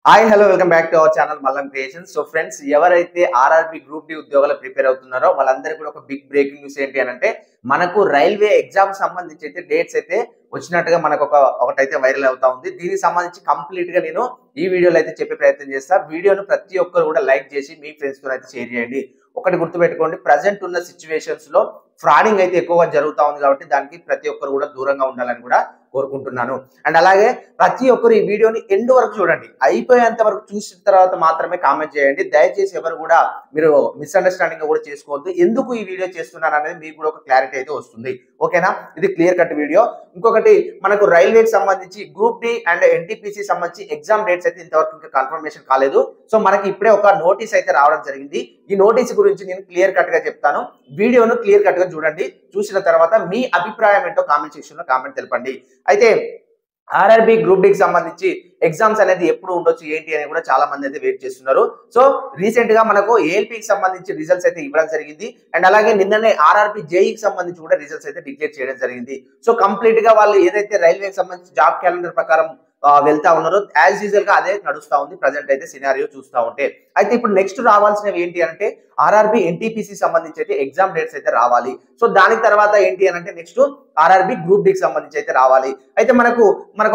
Hi hello welcome back to our channel Mallam creations. So friends, ఎవరైతే RRB group D ఉద్యోగాలు prepare అవుతున్నారో వాళ్ళందరికీ కూడా ఒక బిగ్ బ్రేకింగ్ న్యూస్ ఏంటి అని అంటే, మనకు రైల్వే ఎగ్జామ్ సంబంధించి అయితే డేట్స్ అయితే వచ్చినట్టుగా మనకు ఒకటైతే వైరల్ అవుతా ఉంది. దీనికి సంబంధించి కంప్లీట్ గా నేను ఈ వీడియోలో అయితే చెప్పే ప్రయత్నం చేస్తా. వీడియోను ప్రతి ఒక్కరు కూడా లైక్ చేసి మీ ఫ్రెండ్స్ తో అయితే షేర్ చేయండి. ఒకటి గుర్తుపెట్టుకోండి, ప్రజెంట్ ఉన్న సిచ్యువేషన్స్ లో ఫ్రాడింగ్ అయితే ఎక్కువగా జరుగుతా ఉంది కాబట్టి దానికి ప్రతి ఒక్కరు కూడా దూరంగా ఉండాలని కూడా కోరుకుంటున్నాను. అండ్ అలాగే ప్రతి ఒక్కరు ఈ వీడియోని ఎండ్ వరకు చూడండి. అయిపోయేంత వరకు చూసిన తర్వాత మాత్రమే కామెంట్ చేయండి. దయచేసి ఎవరు కూడా మీరు మిస్అండర్స్టాండింగ్ కూడా చేసుకోవద్దు. ఎందుకు ఈ వీడియో చేస్తున్నాను అనేది మీకు కూడా ఒక క్లారిటీ అయితే వస్తుంది. ఓకేనా? ఇది క్లియర్ కట్ వీడియో. ఇంకొకటి, మనకు రైల్వేకి సంబంధించి గ్రూప్ డి అండ్ ఎన్టీపీసీ సంబంధించి ఎగ్జామ్ డేట్స్ అయితే ఇంతవరకు ఇంకా కన్ఫర్మేషన్ కాలేదు. సో మనకి ఇప్పుడే ఒక నోటీస్ అయితే రావడం జరిగింది. ఈ నోటీస్ గురించి నేను క్లియర్ కట్ గా చెప్తాను. వీడియోను క్లియర్ కట్ గా చూడండి. చూసిన తర్వాత మీ అభిప్రాయం ఏంటో కామెంట్ సెక్షన్ లో కామెంట్ తెలపండి. అయితే ఆర్ఆర్బి గ్రూప్ డి కి సంబంధించి ఎగ్జామ్స్ అనేది ఎప్పుడు ఉండొచ్చు ఏంటి అని కూడా చాలా మంది అయితే వెయిట్ చేస్తున్నారు. సో రీసెంట్ గా మనకు ఏఎల్పీకి సంబంధించి రిజల్ట్స్ అయితే ఇవ్వడం జరిగింది. అండ్ అలాగే నిన్ననే ఆర్ఆర్బి జేఈకి సంబంధించి కూడా రిజల్ట్స్ అయితే డిక్లేర్ చేయడం జరిగింది. సో కంప్లీట్ గా వాళ్ళు ఏదైతే రైల్వేకి సంబంధించి జాబ్ క్యాలెండర్ ప్రకారం వెళ్తా ఉన్నారు, యాజ్ యూజువల్ గా అదే నడుస్తా ఉంది ప్రజెంట్ అయితే సినారియో చూస్తా ఉంటే. అయితే ఇప్పుడు నెక్స్ట్ రావాల్సినవి ఏంటి అంటే ఆర్ఆర్బి ఎన్టీపీసీ సంబంధించి అయితే ఎగ్జామ్ డేట్స్ అయితే రావాలి. సో దానికి తర్వాత ఏంటి అని అంటే నెక్స్ట్ ఆర్ఆర్బి గ్రూప్ డి కి సంబంధించి అయితే రావాలి. అయితే మనకు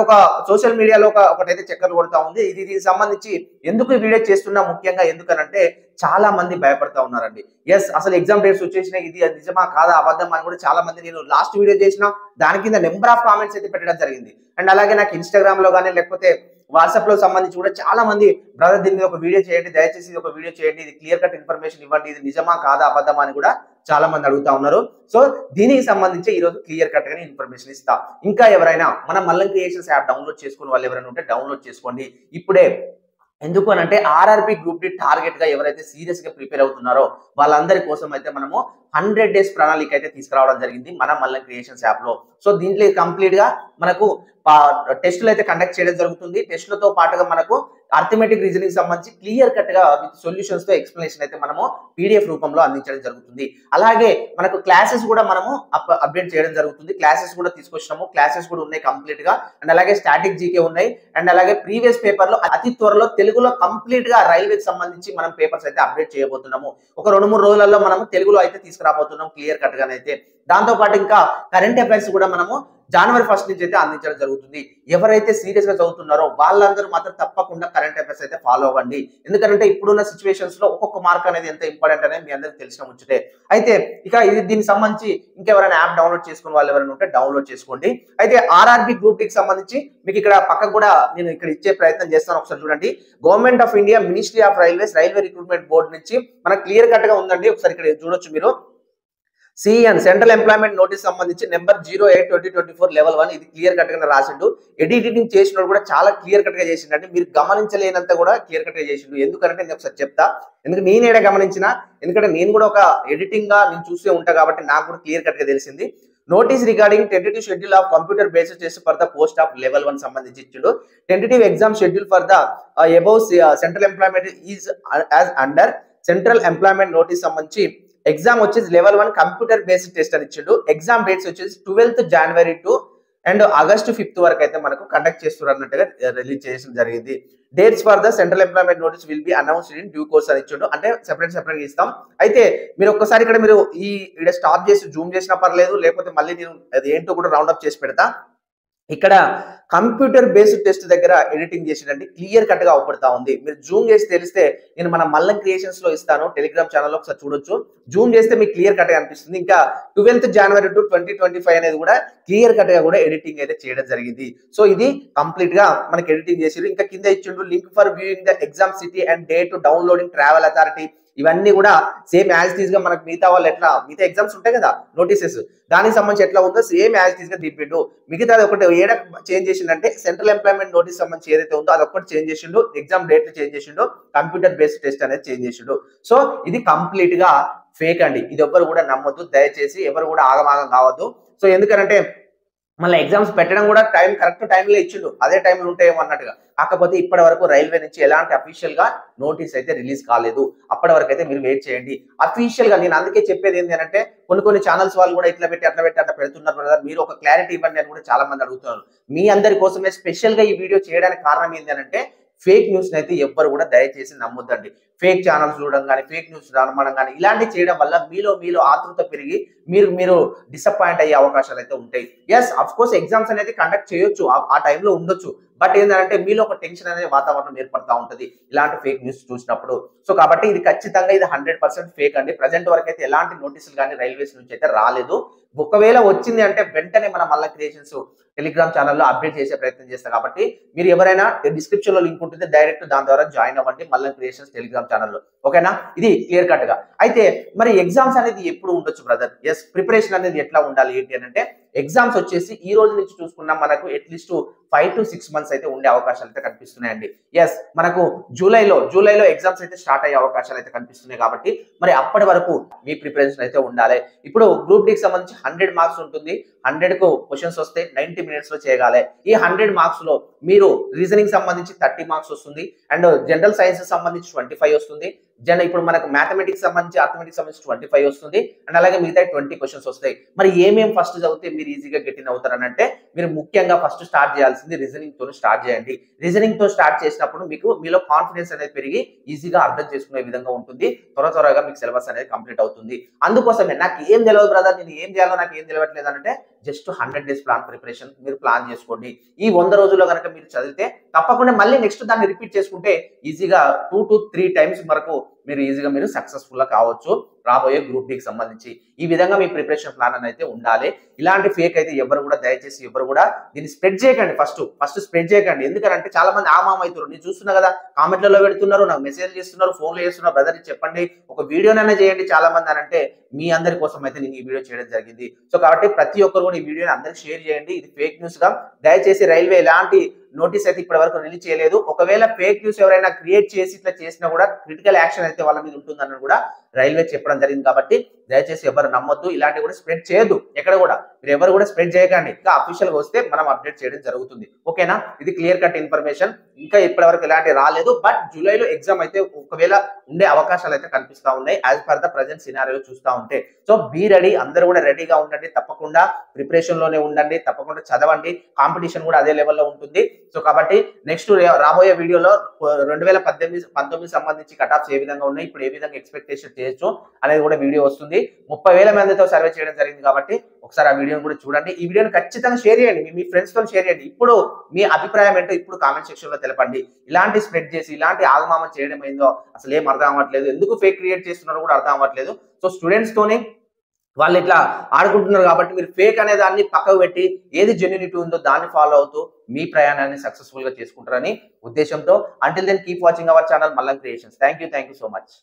ఒక సోషల్ మీడియాలో ఒకటైతే చక్కర్లు కొడతా ఉంది. దీనికి సంబంధించి ఎందుకు ఈ వీడియో చేస్తున్నా ముఖ్యంగా ఎందుకనంటే చాలా మంది భయపడతా ఉన్నారండి. ఎస్, అసలు ఎగ్జామ్ డేట్స్ వచ్చేసినాయి, ఇది నిజమా కాదా అబద్ధం అని కూడా చాలా మంది, నేను లాస్ట్ వీడియో చేసిన దాని కింద నెంబర్ ఆఫ్ కామెంట్స్ అయితే పెట్టడం జరిగింది. అండ్ అలాగే నాకు ఇన్స్టాగ్రామ్ లో కానీ లేకపోతే వాట్సాప్ లో సంబంధించి కూడా చాలా మంది, బ్రదర్ దీని మీద ఒక వీడియో చేయండి, దయచేసి ఇది ఒక వీడియో చేయండి, ఇది క్లియర్ కట్ ఇన్ఫర్మేషన్ ఇవ్వండి, ఇది నిజమా కాదా అబద్ధమా అని కూడా చాలా మంది అడుగుతా ఉన్నారు. సో దీనికి సంబంధించి ఈ రోజు క్లియర్ కట్ గా ఇన్ఫర్మేషన్ ఇస్తా. ఇంకా ఎవరైనా మన మల్లం క్రియేషన్స్ యాప్ డౌన్లోడ్ చేసుకుని వాళ్ళు ఎవరైనా ఉంటే డౌన్లోడ్ చేసుకోండి ఇప్పుడే. ఎందుకు అని అంటే ఆర్ఆర్బి గ్రూప్ డి టార్గెట్ గా ఎవరైతే సీరియస్ గా ప్రిపేర్ అవుతున్నారో వాళ్ళందరి కోసం అయితే మనము 100 డేస్ ప్రణాళిక అయితే తీసుకురావడం జరిగింది మన మల్లం క్రియేషన్స్ యాప్ లో. సో దీంట్లో కంప్లీట్ గా మనకు టెస్టులు అయితే కండక్ట్ చేయడం జరుగుతుంది. టెస్టులతో పాటుగా మనకు అర్థమెటిక్ రీజనింగ్ సంబంధించి క్లియర్ కట్ గా విత్ సొల్యూషన్స్ తో ఎక్స్ప్లెనేషన్ అయితే మనము పీడిఎఫ్ రూపంలో అందించడం జరుగుతుంది. అలాగే మనకు క్లాసెస్ కూడా మనము అప్డేట్ చేయడం జరుగుతుంది. క్లాసెస్ కూడా తీసుకొచ్చినాము, క్లాసెస్ కూడా ఉన్నాయి కంప్లీట్ గా. అండ్ అలాగే స్టాటిక్ జీకే ఉన్నాయి. అండ్ అలాగే ప్రీవియస్ పేపర్ లో అతి త్వరలో తెలుగులో కంప్లీట్ గా రైల్వేకి సంబంధించి మనం పేపర్స్ అయితే అప్డేట్ చేయబోతున్నాము. ఒక 2-3 రోజులలో మనము తెలుగులో అయితే తీసుకురాబోతున్నాం క్లియర్ కట్ గానైతే. దాంతో పాటు ఇంకా కరెంట్ అఫైర్స్ కూడా మనము జనవరి 1 నుంచి అయితే అందించడం జరుగుతుంది. ఎవరైతే సీరియస్ గా చదువుతున్నారో వాళ్ళందరూ మాత్రం తప్పకుండా కరెంట్ అఫైర్స్ అయితే ఫాలో అవ్వండి. ఎందుకంటే ఇప్పుడున్న సిచ్యువేషన్స్ లో ఒక్కొక్క మార్క్ అనేది ఎంత ఇంపార్టెంట్ అనేది మీ అందరికి తెలిసిన ముచ్చటే. అయితే ఇక దీనికి సంబంధించి ఇంకెవరైనా యాప్ డౌన్లోడ్ చేసుకుని వాళ్ళు ఎవరైనా ఉంటే డౌన్లోడ్ చేసుకోండి. అయితే ఆర్ఆర్బి గ్రూప్ డి కి సంబంధించి మీకు ఇక్కడ పక్కకు కూడా నేను ఇక్కడ ఇచ్చే ప్రయత్నం చేస్తాను. ఒకసారి చూడండి. Government of India, ministry of railways, railway recruitment board నుంచి మనకు క్లియర్ కట్ గా ఉందండి. ఒకసారి ఇక్కడ చూడొచ్చు మీరు. సిఎన్ సెంట్రల్ ఎంప్లాయ్మెంట్ నోటీస్ సంబంధించి నెంబర్ 08/2024 లెవెల్ 1 ఇది క్లియర్ కట్ గా రాసిండు. ఎడిటింగ్ చేసినోడు కూడా చాలా క్లియర్ కట్ గా చేసిండు. మీరు గమనించలేనంత కూడా క్లియర్ కట్ గా చేసిండు. ఎందుకంటే నేను ఒకసారి చెప్తా, ఎందుకంటే నేనేడా గమనించిన, ఎందుకంటే నేను కూడా ఒక ఎడిటింగ్ గా నేను చూసే ఉంటా కాబట్టి నాకు కూడా క్లియర్ కట్ గా తెలిసింది. Notice regarding tentative schedule of computer based test for the post of level 1 సంబంధించి ఇచ్చిండు. Tentative exam schedule for the above central employment is as under central employment notice సంబంధించి ఎగ్జామ్ వచ్చేసి లెవెల్ 1 కంప్యూటర్ బేస్డ్ టెస్ట్ అని ఇచ్చిండు. Exam dates వచ్చేసి 12th January to and August 5th వరకు అయితే మనకు కండక్ట్ చేస్తున్నారు అన్నట్టుగా రిలీజ్ చేయడం జరిగింది. Dates for the central employment notice will be announced in due course అని ఇచ్చిండు. అంటే సెపరేట్ ఇస్తాం. అయితే మీరు ఒక్కసారి ఇక్కడ మీరు ఇక్కడ స్టాప్ చేసి జూమ్ చేసినా పర్లేదు, లేకపోతే మళ్ళీ నేను అది ఏంటో కూడా రౌండ్ అప్ చేసి పెడతా. ఇక్కడ కంప్యూటర్ బేస్డ్ టెస్ట్ దగ్గర ఎడిటింగ్ చేసినట్టు క్లియర్ కట్ గా అవపడతా ఉంది. మీరు జూమ్ చేసి తెలిస్తే నేను మన మల్లం క్రియేషన్స్ లో ఇస్తాను, టెలిగ్రామ్ ఛానల్లో ఒకసారి చూడొచ్చు. జూమ్ చేస్తే మీకు క్లియర్ కట్ గా అనిపిస్తుంది. ఇంకా 12th January టు 2025 అనేది కూడా క్లియర్ కట్ గా కూడా ఎడిటింగ్ అయితే చేయడం జరిగింది. సో ఇది కంప్లీట్ గా మనకి ఎడిటింగ్ చేసిరు. ఇంకా కింద ఇచ్చిండు link for viewing the exam city and date downloading travel authority. ఇవన్నీ కూడా సేమ్ యాజ్ టీజ్ గా మనకు మిగతా వాళ్ళు ఎట్లా మిగతా ఎగ్జామ్స్ ఉంటాయి కదా నోటీసెస్, దానికి సంబంధించి ఎట్లా ఉందో సేమ్ యాజ్ టీజ్ గా దింపిండు. మిగతాది ఒకటి ఏడ చేంజ్ చేసిండంటే సెంట్రల్ ఎంప్లాయ్మెంట్ నోటీస్ సంబంధించి ఏదైతే ఉందో అది ఒక్కటి చేంజ్ చేసిండు, ఎగ్జామ్ డేట్ చేంజ్ చేసిండు, కంప్యూటర్ బేస్డ్ టెస్ట్ అనేది చేంజ్ చేసిండు. సో ఇది కంప్లీట్ గా ఫేక్ అండి. ఇది ఎవ్వరు కూడా నమ్మొద్దు, దయచేసి ఎవరు కూడా ఆగమాగం కావద్దు. సో ఎందుకంటే మళ్ళీ ఎగ్జామ్స్ పెట్టడం కూడా కరెక్ట్ టైంలో ఇచ్చిండు, అదే టైంలో ఉంటాయేమో అన్నట్టుగా. కాకపోతే ఇప్పటి వరకు రైల్వే నుంచి ఎలాంటి అఫీషియల్ గా నోటీస్ అయితే రిలీజ్ కాలేదు. అప్పటి వరకు అయితే మీరు వెయిట్ చేయండి. అఫీషియల్ గా నేను అందుకే చెప్పేది ఏంటి అంటే కొన్ని ఛానల్స్ వాళ్ళు కూడా ఇట్లా పెట్టి అట్లా పెడుతున్నారు కదా, మీరు ఒక క్లారిటీ ఇవ్వండి అని కూడా చాలా మంది అడుగుతున్నారు. మీ అందరి కోసమే స్పెషల్ గా ఈ వీడియో చేయడానికి కారణం ఏంటి అంటే ఫేక్ న్యూస్ అయితే ఎవ్వరు కూడా దయచేసి నమ్మొద్దండి. ఫేక్ ఛానల్స్ చూడడం కానీ, ఫేక్ న్యూస్ నమ్మడం కానీ ఇలాంటివి చేయడం వల్ల మీలో ఆతృత పెరిగి మీరు డిసప్పాయింట్ అయ్యే అవకాశాలు అయితే ఉంటాయి. ఎస్ అఫ్ కోర్స్ ఎగ్జామ్స్ అనేది కండక్ట్ చేయొచ్చు, ఆ టైంలో ఉండొచ్చు. బట్ ఏంటంటే మీలో ఒక టెన్షన్ అనే వాతావరణం ఏర్పడతా ఉంటది ఇలాంటి ఫేక్ న్యూస్ చూసినప్పుడు. సో కాబట్టి ఇది ఖచ్చితంగా ఇది 100% ఫేక్ అండి. ప్రెజెంట్ వరకు అయితే ఎలాంటి నోటీసులు కానీ రైల్వేస్ నుంచి అయితే రాలేదు. ఒకవేళ వచ్చింది అంటే వెంటనే మన మల్ల క్రియేషన్స్ టెలిగ్రామ్ ఛానల్లో అప్డేట్ చేసే ప్రయత్నం చేస్తాం. కాబట్టి మీరు ఎవరైనా డిస్క్రిప్షన్ లో లింక్ ఉంటుంది, డైరెక్ట్ దాని ద్వారా జాయిన్ అవ్వండి మల్ల క్రియేషన్స్ టెలిగ్రామ్ ఛానల్లో. ఓకేనా, ఇది క్లియర్ కట్ గా. అయితే మరి ఎగ్జామ్స్ అనేది ఎప్పుడు ఉండొచ్చు బ్రదర్? ఎస్, ప్రిపరేషన్ అనేది ఎట్లా ఉండాలి ఏంటి అని అంటే ఎగ్జామ్స్ వచ్చేసి ఈ రోజు నుంచి చూసుకున్నా మనకు అట్లీస్ట్ 5 to 6 months అయితే ఉండే అవకాశాలు అయితే కనిపిస్తున్నాయండి. ఎస్, మనకు జూలైలో ఎగ్జామ్స్ అయితే స్టార్ట్ అయ్యే అవకాశాలు అయితే కనిపిస్తున్నాయి. కాబట్టి మరి అప్పటి వరకు మీ ప్రిపరేషన్ అయితే ఉండాలి. ఇప్పుడు గ్రూప్ డి కి సంబంధించి 100 మార్క్స్ ఉంటుంది. 100 కు క్వశ్చన్స్ వస్తే 90 minutes లో చేయగాలి. ఈ 100 marks లో మీరు రీజనింగ్ సంబంధించి 30 marks వస్తుంది, అండ్ జనరల్ సైన్సెస్ సంబంధించి 25 వస్తుంది. ఇప్పుడు మనకు మ్యాథమెటిక్స్ సంబంధించి అర్థమెటిక్స్ సంబంధించి 25 వస్తుంది, అండ్ అలాగే మిగతా 20 క్వశ్చన్స్ వస్తాయి. మరి ఏమేం ఫస్ట్ చదివితే మీరు ఈజీగా గెట్ ఇన్ అవుతారని అంటే మీరు ముఖ్యంగా ఫస్ట్ స్టార్ట్ చేయాల్సింది రీజనింగ్ తో స్టార్ట్ చేయండి. రీజనింగ్ తో స్టార్ట్ చేసినప్పుడు మీలో కాన్ఫిడెన్స్ అనేది పెరిగి ఈజీగా అర్థం చేసుకునే విధంగా ఉంటుంది. త్వరగా మీకు సిలబస్ అనేది కంప్లీట్ అవుతుంది. అందుకోసమే నాకు ఏం తెలియదు బ్రదర్, నేను ఏం చేయాలో నాకు ఏం తెలియట్లేదు అంటే జస్ట్ 100 days ప్లాన్ ప్రిపరేషన్ మీరు ప్లాన్ చేసుకోండి. ఈ 100 రోజుల్లో కనుక మీరు చదివితే తప్పకుండా మళ్ళీ నెక్స్ట్ దాన్ని రిపీట్ చేసుకుంటే ఈజీగా 2 to 3 times వరకు మీరు ఈజీగా సక్సెస్ఫుల్ గా కావచ్చు రాబోయే గ్రూప్ డి కి సంబంధించి. ఈ విధంగా మీ ప్రిపరేషన్ ప్లాన్ అని అయితే ఉండాలి. ఇలాంటి ఫేక్ అయితే దయచేసి ఎవరు కూడా దీన్ని స్ప్రెడ్ చేయకండి. ఫస్ట్ స్ప్రెడ్ చేయకండి. ఎందుకంటే చాలా మంది ఆమామ అవుతారు. నేను చూస్తున్నా కదా, కామెంట్లలో పెడుతున్నారు, నాకు మెసేజ్ చేస్తున్నారు, ఫోన్లో చేస్తున్నారు, బ్రదర్ చెప్పండి, ఒక వీడియోనైనా చేయండి చాలా మంది అని అంటే మీ అందరి కోసం అయితే నేను ఈ వీడియో చేయడం జరిగింది. సో కాబట్టి ప్రతి ఒక్కరు కూడా ఈ వీడియోని అందరికి షేర్ చేయండి. ఇది ఫేక్ న్యూస్ గా దయచేసి రైల్వే ఎలాంటి నోటీస్ అయితే ఇప్పటి వరకు రిలీజ్ చేయలేదు. ఒకవేళ ఫేక్ న్యూస్ ఎవరైనా క్రియేట్ చేసి ఇట్లా చేసినా కూడా క్రిటికల్ యాక్షన్ అయితే వాళ్ళ మీద ఉంటుందని కూడా రైల్వే చెప్పడం జరిగింది. కాబట్టి దయచేసి ఎవరు నమ్మొద్దు, ఇలాంటివి కూడా స్ప్రెడ్ చేయొద్దు. ఎక్కడ కూడా మీరు ఎవరు కూడా స్ప్రెడ్ చేయకండి. ఇంకా అఫీషియల్ గా వస్తే మనం అప్డేట్ చేయడం జరుగుతుంది. ఓకేనా, ఇది క్లియర్ కట్ ఇన్ఫర్మేషన్. ఇంకా ఇప్పటి వరకు ఎలాంటి రాలేదు. బట్ జూలైలో ఎగ్జామ్ అయితే ఒకవేళ ఉండే అవకాశాలు అయితే కనిపిస్తా ఉన్నాయి as per the present scenario చూస్తా ఉంటే. సో బీ రెడీ, అందరూ కూడా రెడీగా ఉండండి. తప్పకుండా ప్రిపరేషన్ లోనే ఉండండి, తప్పకుండా చదవండి. కాంపిటీషన్ కూడా అదే లెవెల్లో ఉంటుంది. సో కాబట్టి నెక్స్ట్ రాబోయే వీడియోలో 2018-19 సంబంధించి కట్ ఆఫ్స్ ఏ విధంగా ఉన్నాయి, ఇప్పుడు ఏ విధంగా ఎక్స్పెక్టేషన్ చేయొచ్చు అనేది కూడా వీడియో వస్తుంది. 30,000 మందితో సర్వే చేయడం జరిగింది. కాబట్టి ఒకసారి ఆ వీడియోని కూడా చూడండి. ఈ వీడియోని ఖచ్చితంగా షేర్ చేయండి, మీ ఫ్రెండ్స్ తో షేర్ చేయండి. ఇప్పుడు మీ అభిప్రాయం ఏంటో ఇప్పుడు కామెంట్ సెక్షన్ లో తెలపండి. ఇలాంటి స్ప్రెడ్ చేసి ఇలాంటి ఆగమామం చేయడం ఏందో అసలు ఏం అర్థం అవ్వట్లేదు, ఎందుకు ఫేక్ క్రియేట్ చేస్తున్నారో కూడా అర్థం అవ్వట్లేదు. సో స్టూడెంట్స్ తోని వాళ్ళు ఇట్లా ఆడుకుంటున్నారు. కాబట్టి మీరు ఫేక్ అనే దాన్ని పక్కకు పెట్టి ఏది జెన్యూనిటీ ఉందో దాన్ని ఫాలో అవుతూ మీ ప్రయాణాన్ని సక్సెస్ఫుల్ గా చేసుకుంటారని ఉద్దేశంతో. Until then keep watching our channel Mallam creations. Thank you so much.